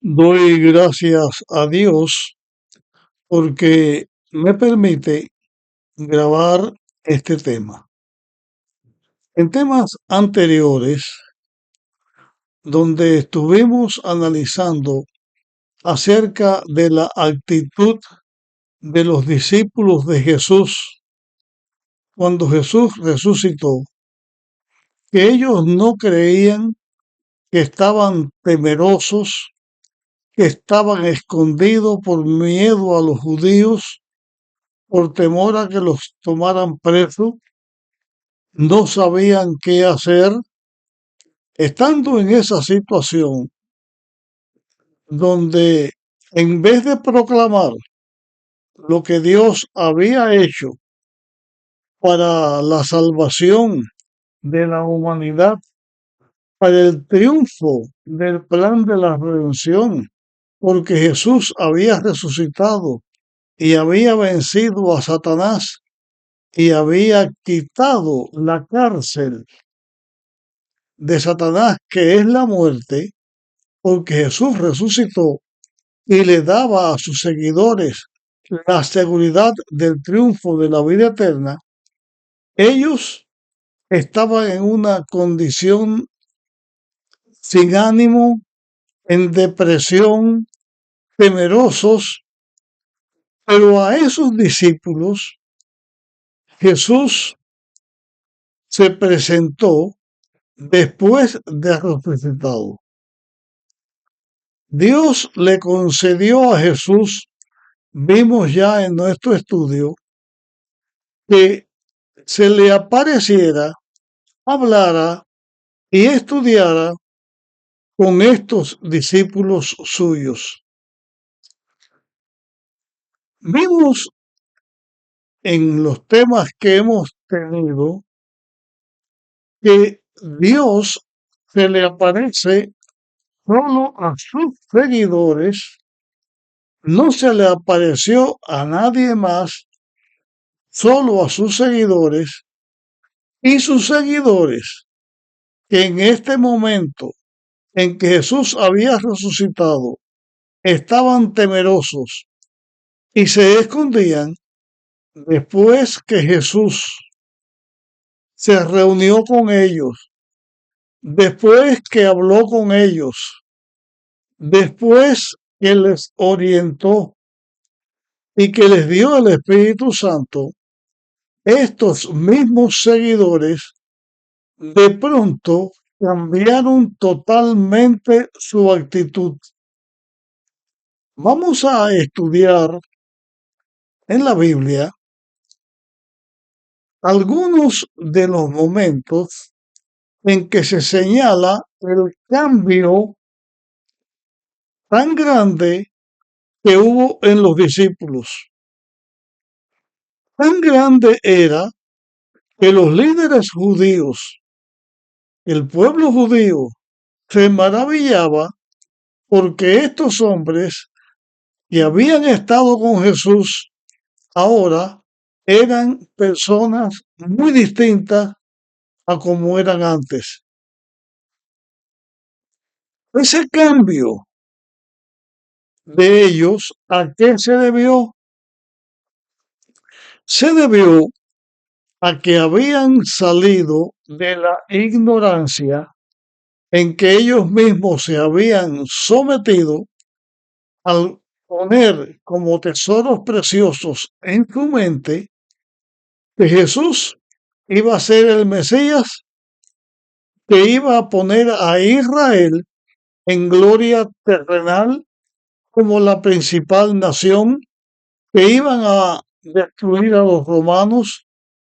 Doy gracias a Dios porque me permite grabar este tema. En temas anteriores, donde estuvimos analizando acerca de la actitud de los discípulos de Jesús cuando Jesús resucitó, que ellos no creían, que estaban temerosos, que estaban escondidos por miedo a los judíos, por temor a que los tomaran presos, no sabían qué hacer. Estando en esa situación donde en vez de proclamar lo que Dios había hecho para la salvación de la humanidad, para el triunfo del plan de la redención, porque Jesús había resucitado y había vencido a Satanás y había quitado la cárcel de Satanás, que es la muerte, porque Jesús resucitó y le daba a sus seguidores la seguridad del triunfo de la vida eterna. Ellos estaban en una condición sin ánimo, en depresión, temerosos, pero a esos discípulos Jesús se presentó después de resucitado. Dios le concedió a Jesús, vimos ya en nuestro estudio, que se le apareciera, hablara y estudiara con estos discípulos suyos. Vimos en los temas que hemos tenido que Dios se le aparece solo a sus seguidores, no se le apareció a nadie más, solo a sus seguidores, y sus seguidores, que en este momento en que Jesús había resucitado, estaban temerosos y se escondían. Después que Jesús se reunió con ellos, después que habló con ellos, después que les orientó y que les dio el Espíritu Santo, estos mismos seguidores de pronto cambiaron totalmente su actitud. Vamos a estudiar en la Biblia algunos de los momentos en que se señala el cambio tan grande que hubo en los discípulos. Tan grande era que los líderes judíos, el pueblo judío, se maravillaba porque estos hombres que habían estado con Jesús ahora eran personas muy distintas a como eran antes. Ese cambio de ellos, ¿a qué se debió? Se debió a que habían salido de la ignorancia en que ellos mismos se habían sometido al poner como tesoros preciosos en su mente que Jesús iba a ser el Mesías, que iba a poner a Israel en gloria terrenal como la principal nación, que iban a destruir a los romanos,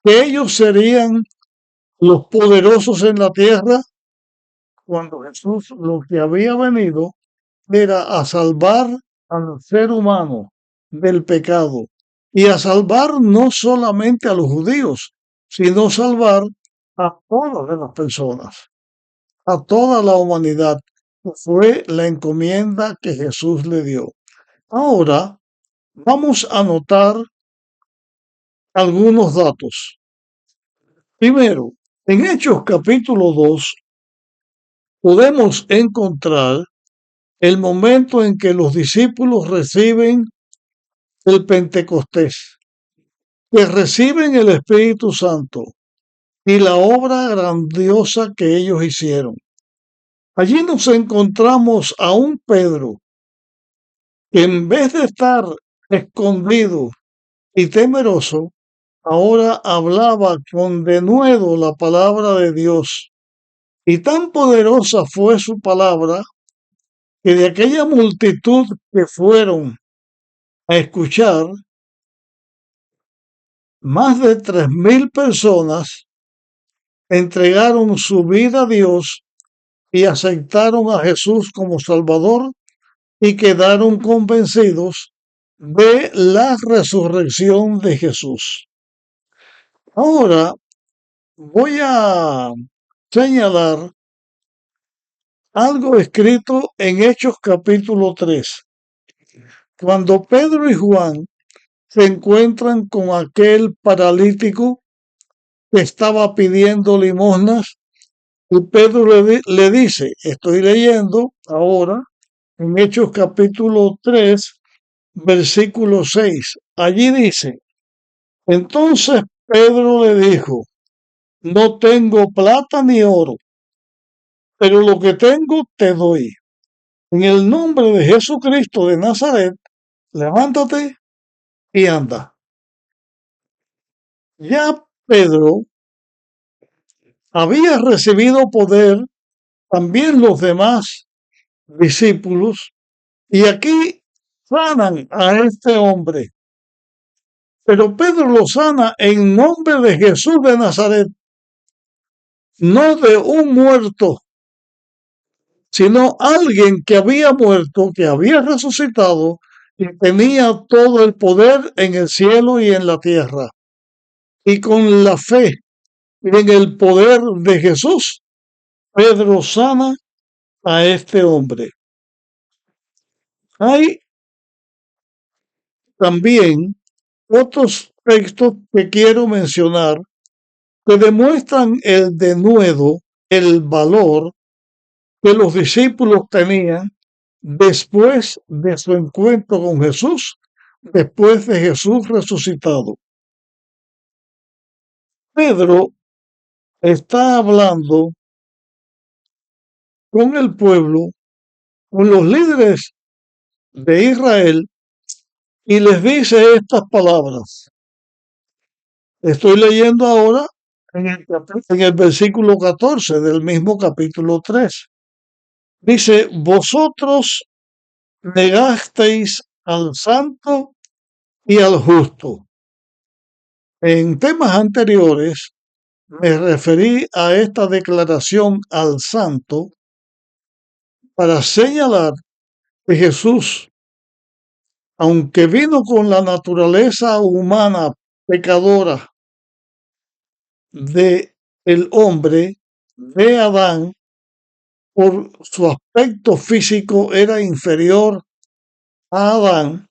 que ellos serían los poderosos en la tierra, cuando Jesús lo que había venido era a salvar al ser humano del pecado y a salvar no solamente a los judíos, sino salvar a todas las personas, a toda la humanidad. Fue la encomienda que Jesús le dio. Ahora vamos a notar algunos datos. Primero, en Hechos capítulo 2 podemos encontrar el momento en que los discípulos reciben el Pentecostés, que reciben el Espíritu Santo y la obra grandiosa que ellos hicieron. Allí nos encontramos a un Pedro que en vez de estar escondido y temeroso, ahora hablaba con denuedo la palabra de Dios. Y tan poderosa fue su palabra que de aquella multitud que fueron a escuchar, más de 3,000 personas entregaron su vida a Dios y aceptaron a Jesús como Salvador y quedaron convencidos de la resurrección de Jesús. Ahora voy a señalar algo escrito en Hechos capítulo 3, cuando Pedro y Juan se encuentran con aquel paralítico que estaba pidiendo limosnas y Pedro le dice, estoy leyendo ahora en Hechos capítulo 3, versículo 6. Allí dice, entonces Pedro le dijo, no tengo plata ni oro, pero lo que tengo te doy. En el nombre de Jesucristo de Nazaret, levántate y anda. Ya Pedro había recibido poder, también los demás discípulos, y aquí sanan a este hombre. Pero Pedro lo sana en nombre de Jesús de Nazaret, no de un muerto, sino alguien que había muerto, que había resucitado y tenía todo el poder en el cielo y en la tierra. Y con la fe en el poder de Jesús, Pedro sana a este hombre. Hay también otros textos que quiero mencionar que demuestran el denuedo, el valor que los discípulos tenían después de su encuentro con Jesús, después de Jesús resucitado. Pedro está hablando con el pueblo, con los líderes de Israel, y les dice estas palabras. Estoy leyendo ahora en el versículo 14 del mismo capítulo 3. Dice, vosotros negasteis al santo y al justo. En temas anteriores me referí a esta declaración al santo para señalar que Jesús, aunque vino con la naturaleza humana pecadora de el hombre, de Adán, por su aspecto físico era inferior a Adán,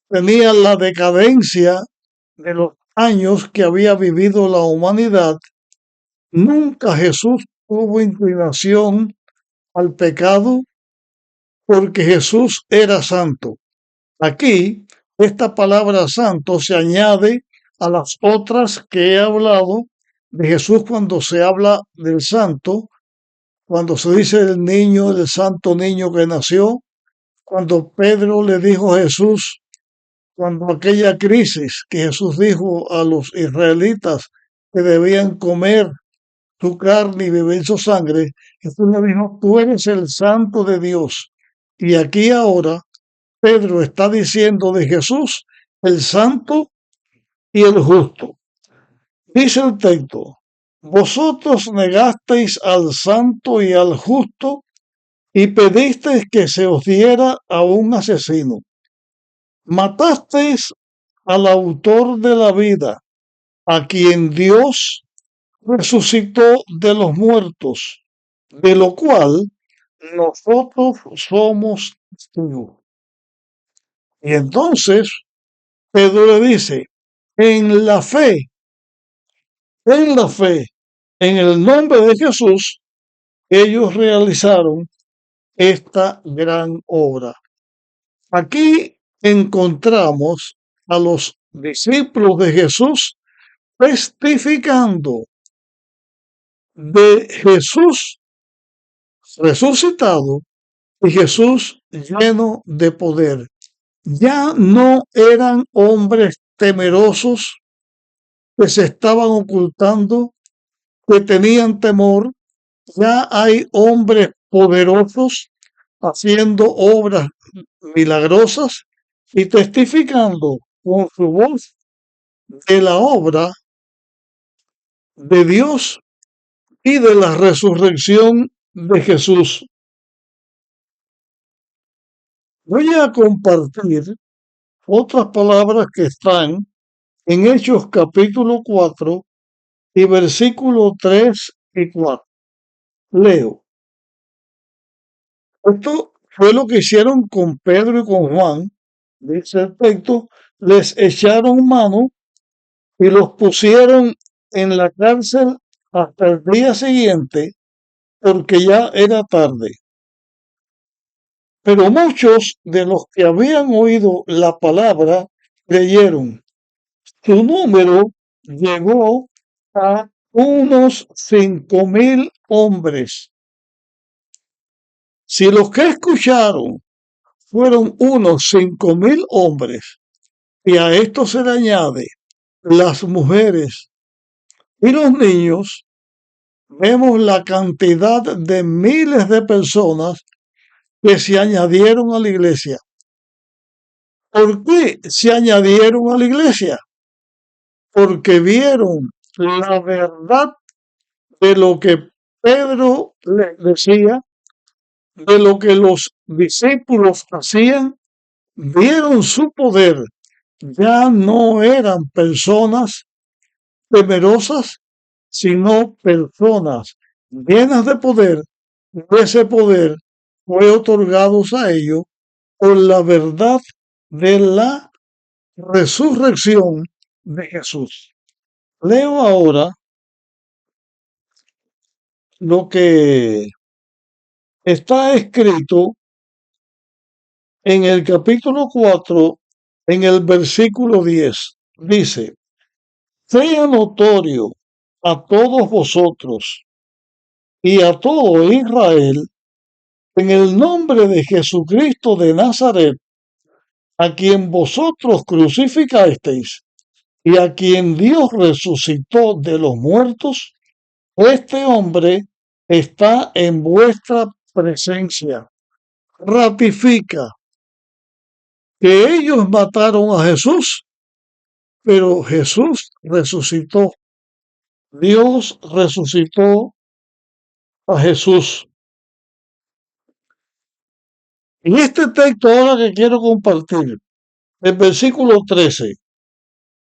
tenía la decadencia de los años que había vivido la humanidad. Nunca Jesús tuvo inclinación al pecado porque Jesús era santo. Aquí, esta palabra santo se añade a las otras que he hablado de Jesús cuando se habla del santo, cuando se dice el niño, el santo niño que nació, cuando Pedro le dijo a Jesús, cuando aquella crisis que Jesús dijo a los israelitas que debían comer su carne y beber su sangre, Jesús le dijo, tú eres el santo de Dios. Y aquí ahora Pedro está diciendo de Jesús, el santo y el justo. Dice el texto, vosotros negasteis al santo y al justo y pedisteis que se os diera a un asesino. Matasteis al autor de la vida, a quien Dios resucitó de los muertos, de lo cual nosotros somos testigos. Y entonces Pedro le dice, en la fe, en la fe, en el nombre de Jesús, ellos realizaron esta gran obra. Aquí encontramos a los discípulos de Jesús testificando de Jesús resucitado y Jesús lleno de poder. Ya no eran hombres temerosos que se estaban ocultando, que tenían temor. Ya hay hombres poderosos haciendo obras milagrosas y testificando con su voz de la obra de Dios y de la resurrección de Jesús. Voy a compartir otras palabras que están en Hechos capítulo 4 y versículos 3 y 4. Leo. Esto fue lo que hicieron con Pedro y con Juan. Dice el texto, les echaron mano y los pusieron en la cárcel hasta el día siguiente, porque ya era tarde. Pero muchos de los que habían oído la palabra creyeron. Su número llegó a unos 5,000 hombres. Si los que escucharon fueron unos 5,000 hombres, y a esto se le añade las mujeres y los niños, vemos la cantidad de miles de personas que se añadieron a la iglesia. ¿Por qué se añadieron a la iglesia? Porque vieron la verdad de lo que Pedro les decía, de lo que los discípulos hacían, vieron su poder. Ya no eran personas temerosas, sino personas llenas de poder. Ese poder fue otorgado a ellos por la verdad de la resurrección de Jesús. Leo ahora lo que está escrito en el capítulo 4, en el versículo 10. Dice, sea notorio a todos vosotros y a todo Israel, en el nombre de Jesucristo de Nazaret, a quien vosotros crucificasteis y a quien Dios resucitó de los muertos, este hombre está en vuestra presencia. Ratifica que ellos mataron a Jesús, pero Jesús resucitó. Dios resucitó a Jesús. En este texto ahora que quiero compartir, el versículo 13.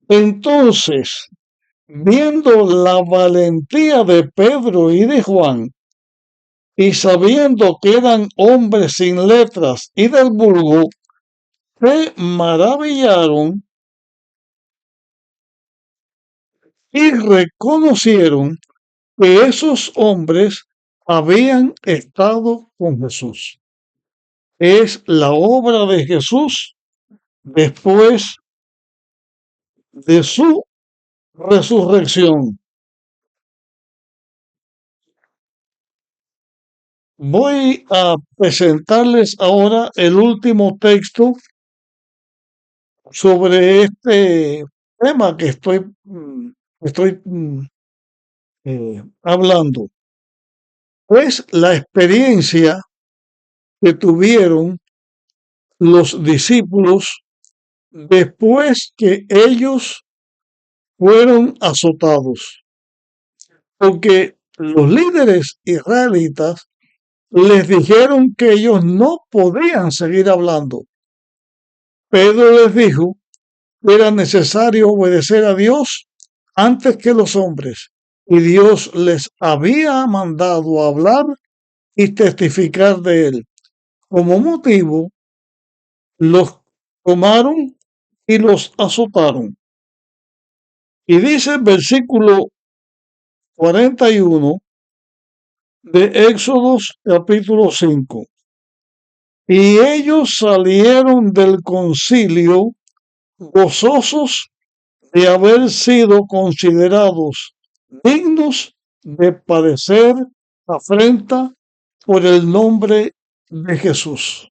Entonces, viendo la valentía de Pedro y de Juan, y sabiendo que eran hombres sin letras y del vulgo, se maravillaron y reconocieron que esos hombres habían estado con Jesús. Es la obra de Jesús después de su resurrección. Voy a presentarles ahora el último texto sobre este tema que estoy hablando. Es la experiencia que tuvieron los discípulos después que ellos fueron azotados, porque los líderes israelitas les dijeron que ellos no podían seguir hablando. Pedro les dijo que era necesario obedecer a Dios antes que los hombres, y Dios les había mandado hablar y testificar de él. Como motivo, los tomaron y los azotaron. Y dice el versículo 41 de Éxodo capítulo 5. Y ellos salieron del concilio gozosos de haber sido considerados dignos de padecer afrenta por el nombre de Jesús.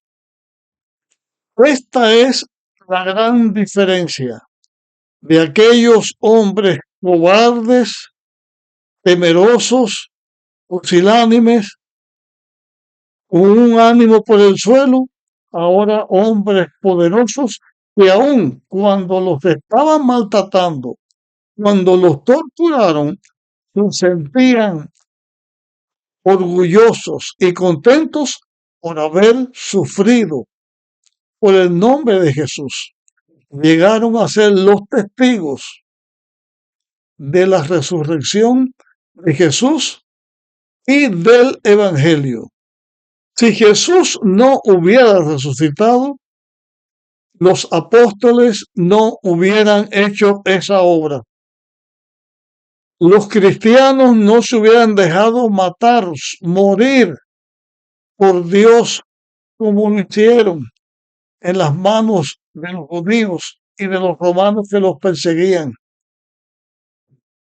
Esta es la gran diferencia de aquellos hombres cobardes, temerosos, pusilánimes, con un ánimo por el suelo, ahora hombres poderosos que aun cuando los estaban maltratando, cuando los torturaron, se sentían orgullosos y contentos por haber sufrido por el nombre de Jesús. Llegaron a ser los testigos de la resurrección de Jesús y del Evangelio. Si Jesús no hubiera resucitado, los apóstoles no hubieran hecho esa obra. Los cristianos no se hubieran dejado matar, morir por Dios como lo hicieron en las manos de los judíos y de los romanos que los perseguían.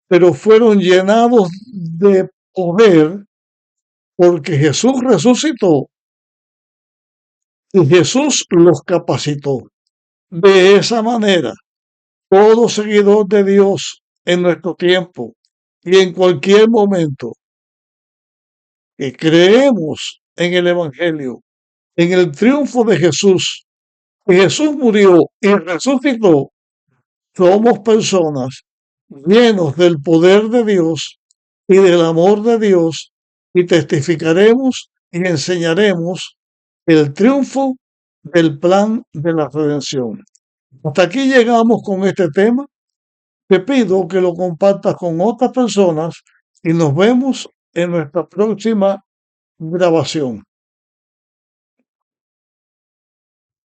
Pero fueron llenados de poder porque Jesús resucitó y Jesús los capacitó. De esa manera, todo seguidor de Dios en nuestro tiempo y en cualquier momento que creemos en el Evangelio, en el triunfo de Jesús, que Jesús murió y resucitó, somos personas llenos del poder de Dios y del amor de Dios y testificaremos y enseñaremos el triunfo del plan de la redención. Hasta aquí llegamos con este tema. Te pido que lo compartas con otras personas y nos vemos en nuestra próxima grabación.